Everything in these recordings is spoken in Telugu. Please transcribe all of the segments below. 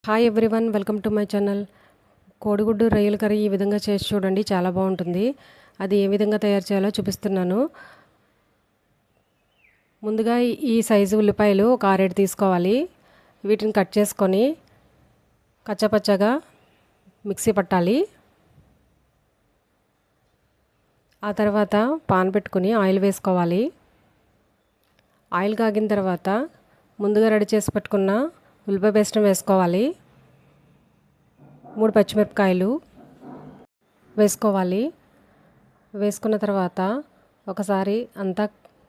Hi everyone, welcome to my channel. కోడిగుడ్డు రొయ్యల కర్రీ ఈ విధంగా చేసి చూడండి, చాలా బాగుంటుంది. అది ఏ విధంగా తయారు చేయాలో చూపిస్తున్నాను. ముందుగా ఈ సైజు ఉల్లిపాయలు ఒక 6 తీసుకోవాలి. వీటిని కట్ చేసుకొని కచ్చాపచ్చాగా మిక్సీ పట్టాలి. ఆ తర్వాత పాన్ పెట్టుకుని ఆయిల్ వేసుకోవాలి. ఆయిల్ కాగిన తర్వాత ముందుగా రెడీ చేసి పెట్టుకున్న ఉల్లిపాయ పేస్ట్ వేసుకోవాలి. 3 పచ్చిమిరపకాయలు వేసుకోవాలి. వేసుకున్న తర్వాత ఒకసారి అంతా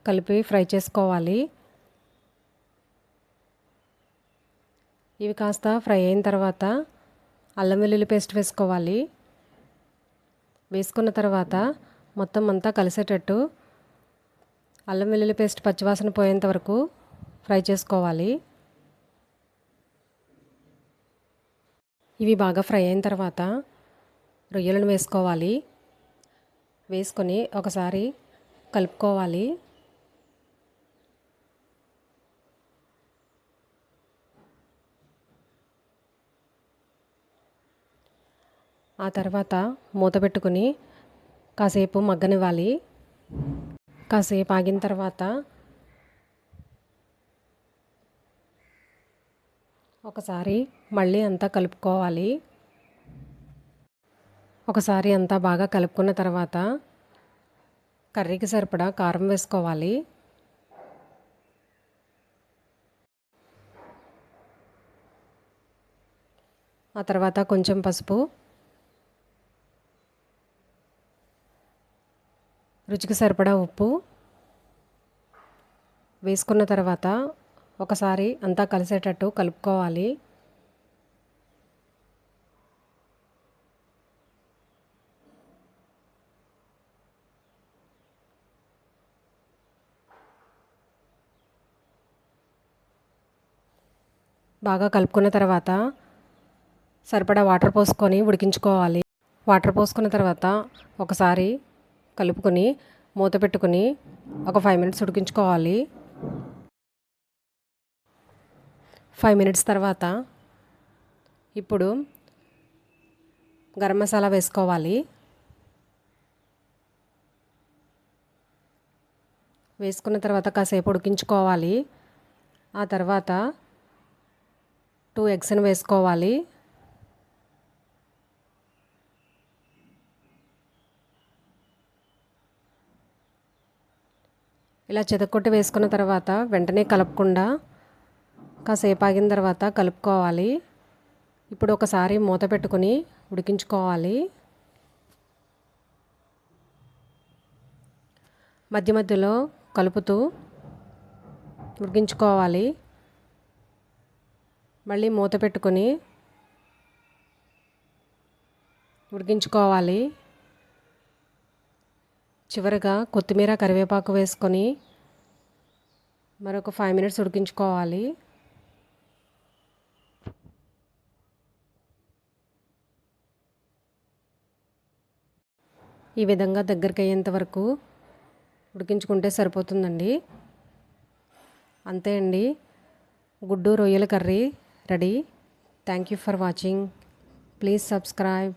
కలిపి ఫ్రై చేసుకోవాలి. ఇవి కాస్త ఫ్రై అయిన తర్వాత అల్లం వెల్లుల్లి పేస్ట్ వేసుకోవాలి. వేసుకున్న తర్వాత మొత్తం అంతా కలిసేటట్టు అల్లం వెల్లుల్లి పేస్ట్ పచ్చివాసన పోయేంత వరకు ఫ్రై చేసుకోవాలి. ఇవి బాగా ఫ్రై అయిన తర్వాత రొయ్యలను వేసుకోవాలి. వేసుకొని ఒకసారి కలుపుకోవాలి. ఆ తర్వాత మూత పెట్టుకుని కాసేపు మగ్గనివ్వాలి. కాసేపు ఆగిన తర్వాత ఒకసారి మళ్ళీ అంతా కలుపుకోవాలి. ఒకసారి అంతా బాగా కలుపుకున్న తర్వాత కర్రీకి సరిపడా కారం వేసుకోవాలి. ఆ తర్వాత కొంచెం పసుపు, రుచికి సరిపడా ఉప్పు వేసుకున్న తర్వాత ఒకసారి అంతా కలిసేటట్టు కలుపుకోవాలి. బాగా కలుపుకున్న తర్వాత సరిపడా వాటర్ పోసుకొని ఉడికించుకోవాలి. వాటర్ పోసుకున్న తర్వాత ఒకసారి కలుపుకొని మూత పెట్టుకుని ఒక 5 మినిట్స్ ఉడికించుకోవాలి. 5 మినిట్స్ తర్వాత ఇప్పుడు గరం మసాలా వేసుకోవాలి. వేసుకున్న తర్వాత కాసేపు ఉడికించుకోవాలి. ఆ తర్వాత 2 ఎగ్స్ని వేసుకోవాలి. ఇలా చితక్కొట్టి వేసుకున్న తర్వాత వెంటనే కలపకుండా కాసేపు ఆగిన తర్వాత కలుపుకోవాలి. ఇప్పుడు ఒకసారి మూత పెట్టుకుని ఉడికించుకోవాలి. మధ్య మధ్యలో కలుపుతూ ఉడికించుకోవాలి. మళ్ళీ మూత పెట్టుకొని ఉడికించుకోవాలి. చివరగా కొత్తిమీర, కరివేపాకు వేసుకొని మరొక 5 మినిట్స్ ఉడికించుకోవాలి. ఈ విధంగా దగ్గరికి అయ్యేంత వరకు ఉడికించుకుంటే సరిపోతుందండి. అంతే అండి, గుడ్డు రొయ్యల curry ready. Thank you for watching. Please subscribe.